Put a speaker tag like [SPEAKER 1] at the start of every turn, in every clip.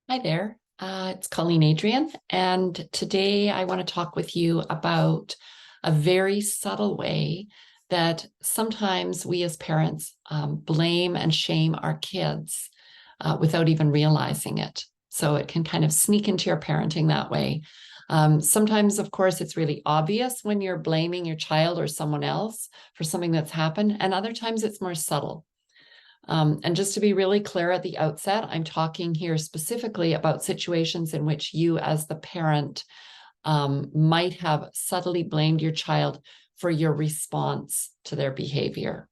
[SPEAKER 1] Hi there. It's Colleen Adrian, and today I want to talk with you about a very subtle way that sometimes we as parents blame and shame our kids without even realizing it. So it can kind of sneak into your parenting that way. Sometimes, of course, it's really obvious when you're blaming your child or someone else for something that's happened, and other times it's more subtle. And just to be really clear at the outset, I'm talking here specifically about situations in which you, as the parent, might have subtly blamed your child for your response to their behavior.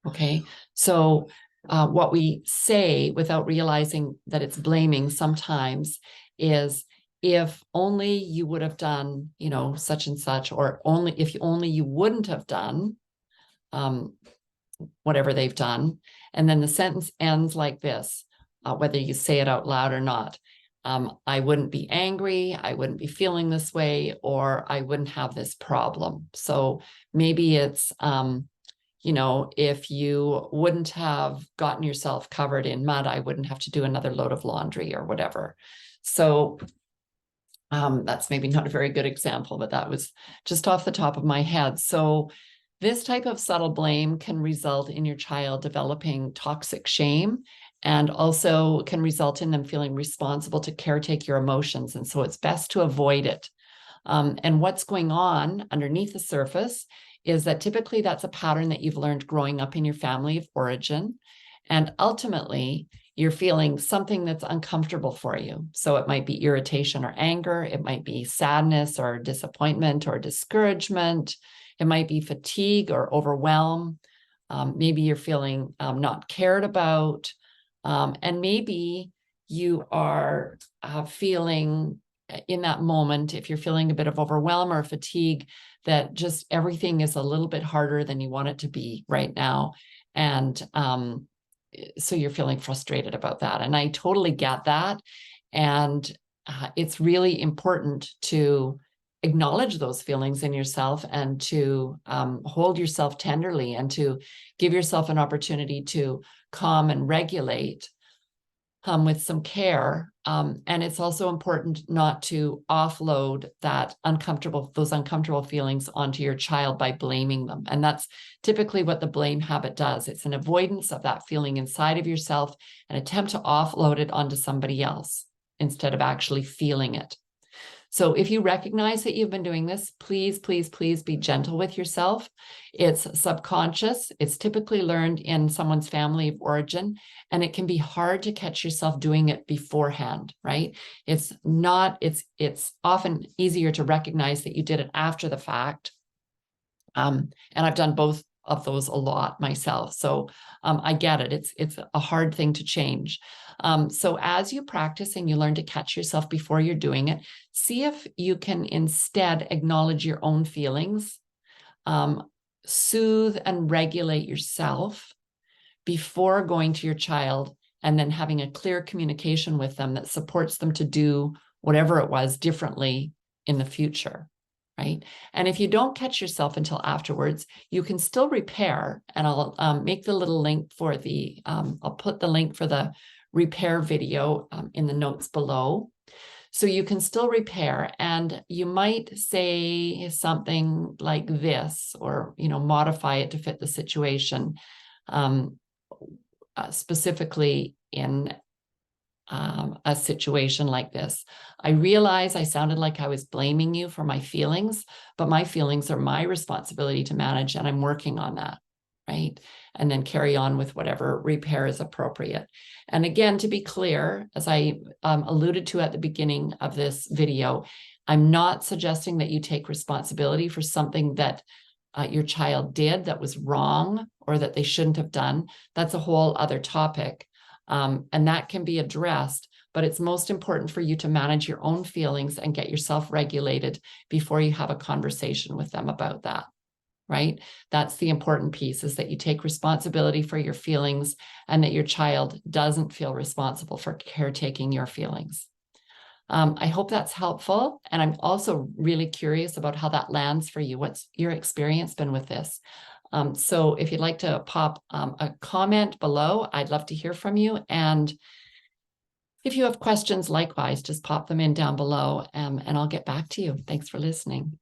[SPEAKER 1] Okay, so what we say without realizing that it's blaming sometimes is, if only you would have done, such and such, or only if only you wouldn't have done whatever they've done. And then the sentence ends like this, whether you say it out loud or not. I wouldn't be angry, I wouldn't be feeling this way, or I wouldn't have this problem. So maybe it's, if you wouldn't have gotten yourself covered in mud, I wouldn't have to do another load of laundry or whatever. So that's maybe not a very good example, but that was just off the top of my head. So this type of subtle blame can result in your child developing toxic shame, and also can result in them feeling responsible to caretake your emotions. And so it's best to avoid it. And what's going on underneath the surface is that typically that's a pattern that you've learned growing up in your family of origin. And ultimately, you're feeling something that's uncomfortable for you. So it might be irritation or anger. It might be sadness or disappointment or discouragement. It might be fatigue or overwhelm. Maybe you're feeling not cared about. And maybe you are feeling in that moment, if you're feeling a bit of overwhelm or fatigue, that just everything is a little bit harder than you want it to be right now. And so you're feeling frustrated about that. And I totally get that. And it's really important to acknowledge those feelings in yourself, and to hold yourself tenderly, and to give yourself an opportunity to calm and regulate with some care. And it's also important not to offload those uncomfortable feelings onto your child by blaming them. And that's typically what the blame habit does. It's an avoidance of that feeling inside of yourself, an attempt to offload it onto somebody else instead of actually feeling it. So if you recognize that you've been doing this, please, please, please be gentle with yourself. It's subconscious. It's typically learned in someone's family of origin, and it can be hard to catch yourself doing it beforehand, right? It's often easier to recognize that you did it after the fact. And I've done both of those a lot myself. So I get it. It's a hard thing to change. So as you practice and you learn to catch yourself before you're doing it, see if you can instead acknowledge your own feelings, soothe and regulate yourself before going to your child, and then having a clear communication with them that supports them to do whatever it was differently in the future. Right. And if you don't catch yourself until afterwards, you can still repair. And I'll make the little link for I'll put the link for the repair video in the notes below. So you can still repair, and you might say something like this, or, modify it to fit the situation, specifically in a situation like this. I realize I sounded like I was blaming you for my feelings, but my feelings are my responsibility to manage, and I'm working on that, right? And then carry on with whatever repair is appropriate. And again, to be clear, as I alluded to at the beginning of this video, I'm not suggesting that you take responsibility for something that your child did that was wrong, or that they shouldn't have done. That's a whole other topic. And that can be addressed, but it's most important for you to manage your own feelings and get yourself regulated before you have a conversation with them about that, right? That's the important piece, is that you take responsibility for your feelings, and that your child doesn't feel responsible for caretaking your feelings. I hope that's helpful. And I'm also really curious about how that lands for you. What's your experience been with this? So if you'd like to pop a comment below, I'd love to hear from you. And If you have questions, likewise, just pop them in down below, and I'll get back to you. Thanks for listening.